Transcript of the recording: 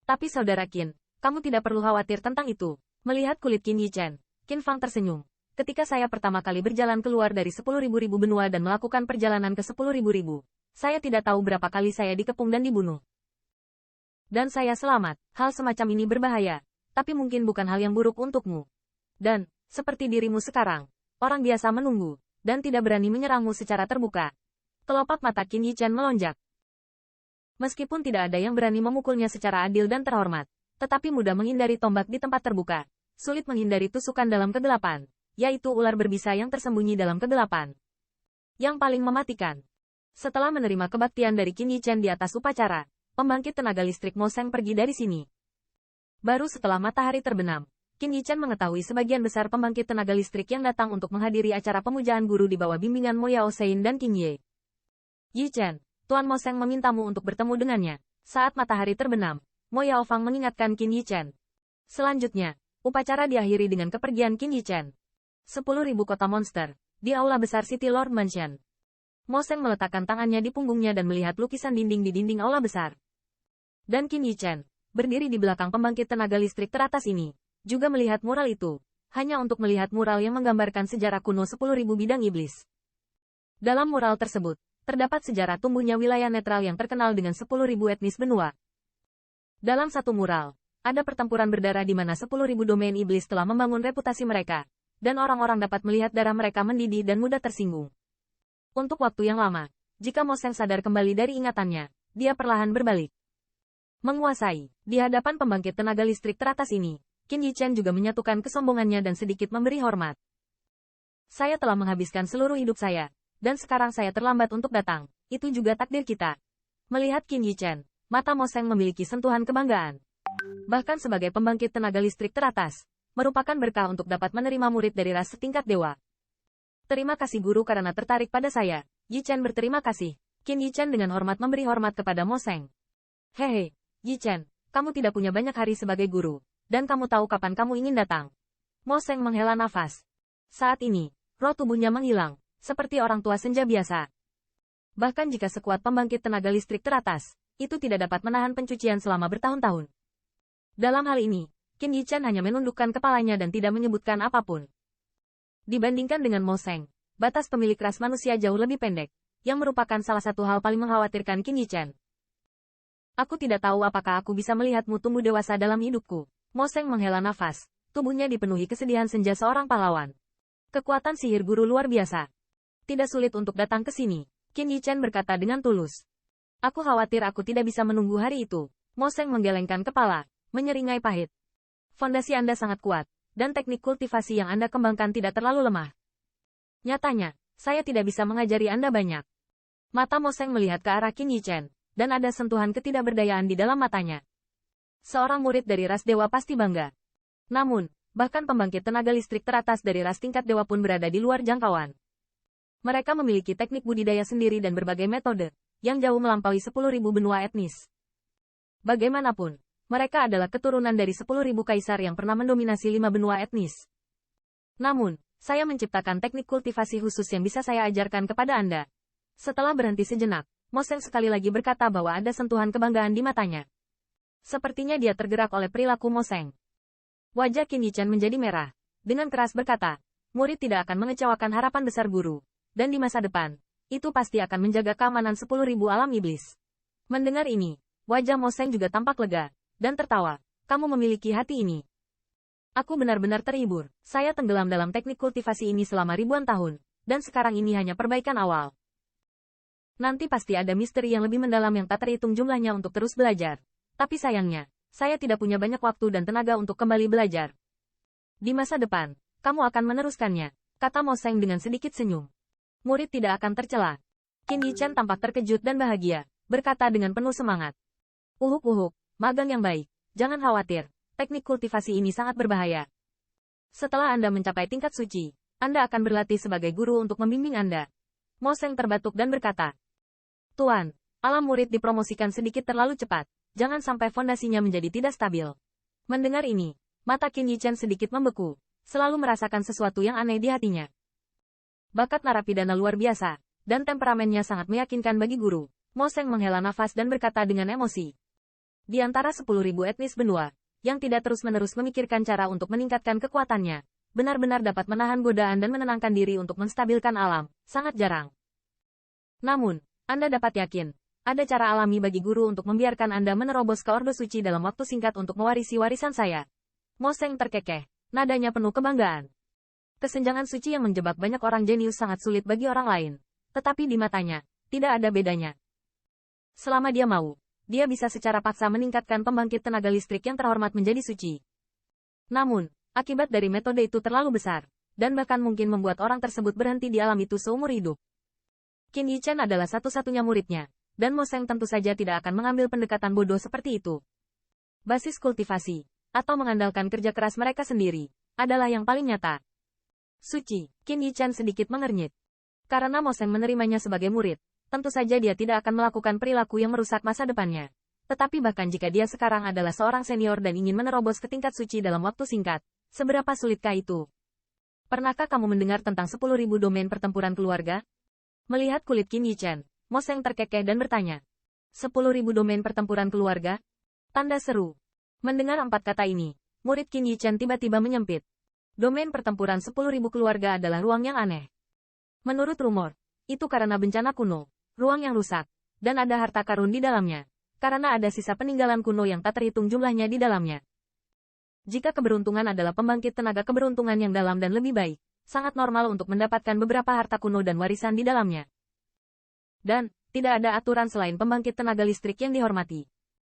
Tapi saudara Qin, kamu tidak perlu khawatir tentang itu. Melihat kulit Qin Yichen, Qin Fang tersenyum. Ketika saya pertama kali berjalan keluar dari 10.000 benua dan melakukan perjalanan ke 10.000, saya tidak tahu berapa kali saya dikepung dan dibunuh. Dan saya selamat. Hal semacam ini berbahaya, tapi mungkin bukan hal yang buruk untukmu. Dan, seperti dirimu sekarang, orang biasa menunggu, dan tidak berani menyerangmu secara terbuka. Kelopak mata Qin Yichen melonjak. Meskipun tidak ada yang berani memukulnya secara adil dan terhormat, tetapi mudah menghindari tombak di tempat terbuka, sulit menghindari tusukan dalam kegelapan, yaitu ular berbisa yang tersembunyi dalam kegelapan. Yang paling mematikan. Setelah menerima kebaktian dari Qin Yichen di atas upacara, pembangkit tenaga listrik Mo Seng pergi dari sini. Baru setelah matahari terbenam, Qin Yichen mengetahui sebagian besar pembangkit tenaga listrik yang datang untuk menghadiri acara pemujaan guru di bawah bimbingan Mo Yao Sein dan Qin Ye. Yichen, Tuan Mo Seng memintamu untuk bertemu dengannya. Saat matahari terbenam, Mo Yao Fang mengingatkan Qin Yichen. Selanjutnya, upacara diakhiri dengan kepergian Qin Yichen. 10.000 kota monster, di aula besar City Lord Mansion. Mo Seng meletakkan tangannya di punggungnya dan melihat lukisan dinding di dinding aula besar. Dan Qin Yichen, berdiri di belakang pembangkit tenaga listrik teratas ini, juga melihat mural itu, hanya untuk melihat mural yang menggambarkan sejarah kuno 10.000 bidang iblis. Dalam mural tersebut, terdapat sejarah tumbuhnya wilayah netral yang terkenal dengan 10.000 etnis benua. Dalam satu mural, ada pertempuran berdarah di mana 10.000 domain iblis telah membangun reputasi mereka, dan orang-orang dapat melihat darah mereka mendidih dan mudah tersinggung. Untuk waktu yang lama, jika Mo Seng sadar kembali dari ingatannya, dia perlahan berbalik. Menguasai, di hadapan pembangkit tenaga listrik teratas ini, Qin Yichen juga menyatukan kesombongannya dan sedikit memberi hormat. Saya telah menghabiskan seluruh hidup saya, dan sekarang saya terlambat untuk datang, itu juga takdir kita. Melihat Qin Yichen, mata Mo Seng memiliki sentuhan kebanggaan. Bahkan sebagai pembangkit tenaga listrik teratas, merupakan berkah untuk dapat menerima murid dari ras setingkat dewa. Terima kasih guru karena tertarik pada saya. Yichen berterima kasih. Qin Yichen dengan hormat memberi hormat kepada Mo Seng. Hehe, Yichen, kamu tidak punya banyak hari sebagai guru, dan kamu tahu kapan kamu ingin datang. Mo Seng menghela nafas. Saat ini, roh tubuhnya menghilang, seperti orang tua senja biasa. Bahkan jika sekuat pembangkit tenaga listrik teratas, itu tidak dapat menahan pencucian selama bertahun-tahun. Dalam hal ini, Qin Yichen hanya menundukkan kepalanya dan tidak menyebutkan apapun. Dibandingkan dengan Mo Seng, batas pemilik ras manusia jauh lebih pendek, yang merupakan salah satu hal paling mengkhawatirkan Qin Yichen. Aku tidak tahu apakah aku bisa melihatmu tumbuh dewasa dalam hidupku. Mo Seng menghela nafas, tubuhnya dipenuhi kesedihan senja seorang pahlawan. Kekuatan sihir guru luar biasa. Tidak sulit untuk datang ke sini, Qin Yichen berkata dengan tulus. Aku khawatir aku tidak bisa menunggu hari itu. Mo Seng menggelengkan kepala, menyeringai pahit. Fondasi Anda sangat kuat, dan teknik kultivasi yang Anda kembangkan tidak terlalu lemah. Nyatanya, saya tidak bisa mengajari Anda banyak. Mata Mo Seng melihat ke arah Qin Yichen, dan ada sentuhan ketidakberdayaan di dalam matanya. Seorang murid dari ras dewa pasti bangga. Namun, bahkan pembangkit tenaga listrik teratas dari ras tingkat dewa pun berada di luar jangkauan. Mereka memiliki teknik budidaya sendiri dan berbagai metode, yang jauh melampaui 10.000 benua etnis. Bagaimanapun, mereka adalah keturunan dari 10.000 kaisar yang pernah mendominasi 5 benua etnis. Namun, saya menciptakan teknik kultivasi khusus yang bisa saya ajarkan kepada Anda. Setelah berhenti sejenak, Mo Seng sekali lagi berkata bahwa ada sentuhan kebanggaan di matanya. Sepertinya dia tergerak oleh perilaku Mo Seng. Wajah Qin Yichen menjadi merah. Dengan keras berkata, murid tidak akan mengecewakan harapan besar guru. Dan di masa depan, itu pasti akan menjaga keamanan 10.000 alam iblis. Mendengar ini, wajah Mo Seng juga tampak lega, dan tertawa. Kamu memiliki hati ini. Aku benar-benar terhibur. Saya tenggelam dalam teknik kultivasi ini selama ribuan tahun, dan sekarang ini hanya perbaikan awal. Nanti pasti ada misteri yang lebih mendalam yang tak terhitung jumlahnya untuk terus belajar. Tapi sayangnya, saya tidak punya banyak waktu dan tenaga untuk kembali belajar. Di masa depan, kamu akan meneruskannya, kata Mo Seng dengan sedikit senyum. Murid tidak akan tercela. Qin Yichen tampak terkejut dan bahagia, berkata dengan penuh semangat. Uhuk-uhuk, magang yang baik, jangan khawatir, teknik kultivasi ini sangat berbahaya. Setelah Anda mencapai tingkat suci, Anda akan berlatih sebagai guru untuk membimbing Anda. Mo Seng terbatuk dan berkata, Tuan, alam murid dipromosikan sedikit terlalu cepat, jangan sampai fondasinya menjadi tidak stabil. Mendengar ini, mata Qin Yichen sedikit membeku, selalu merasakan sesuatu yang aneh di hatinya. Bakat narapidana luar biasa, dan temperamennya sangat meyakinkan bagi guru. Mo Seng menghela nafas dan berkata dengan emosi. Di antara 10.000 etnis benua, yang tidak terus-menerus memikirkan cara untuk meningkatkan kekuatannya, benar-benar dapat menahan godaan dan menenangkan diri untuk menstabilkan alam, sangat jarang. Namun, Anda dapat yakin, ada cara alami bagi guru untuk membiarkan Anda menerobos ke Ordo Suci dalam waktu singkat untuk mewarisi warisan saya. Mo Seng terkekeh, nadanya penuh kebanggaan. Kesenjangan suci yang menjebak banyak orang jenius sangat sulit bagi orang lain. Tetapi di matanya, tidak ada bedanya. Selama dia mau, dia bisa secara paksa meningkatkan pembangkit tenaga listrik yang terhormat menjadi suci. Namun, akibat dari metode itu terlalu besar, dan bahkan mungkin membuat orang tersebut berhenti di alam itu seumur hidup. Qin Yichen adalah satu-satunya muridnya, dan Mo Seng tentu saja tidak akan mengambil pendekatan bodoh seperti itu. Basis kultivasi, atau mengandalkan kerja keras mereka sendiri, adalah yang paling nyata. Suci, Qin Yichen sedikit mengernyit. Karena Mo Seng menerimanya sebagai murid, tentu saja dia tidak akan melakukan perilaku yang merusak masa depannya. Tetapi bahkan jika dia sekarang adalah seorang senior dan ingin menerobos ke tingkat suci dalam waktu singkat, seberapa sulitkah itu? Pernahkah kamu mendengar tentang 10.000 domain pertempuran keluarga? Melihat kulit Qin Yichen, Mo Seng terkekeh dan bertanya. 10.000 domain pertempuran keluarga? Tanda seru. Mendengar 4 kata ini, murid Qin Yichen tiba-tiba menyempit. Domain pertempuran 10.000 keluarga adalah ruang yang aneh. Menurut rumor, itu karena bencana kuno, ruang yang rusak, dan ada harta karun di dalamnya, karena ada sisa peninggalan kuno yang tak terhitung jumlahnya di dalamnya. Jika keberuntungan adalah pembangkit tenaga keberuntungan yang dalam dan lebih baik, sangat normal untuk mendapatkan beberapa harta kuno dan warisan di dalamnya. Dan, tidak ada aturan selain pembangkit tenaga listrik yang dihormati.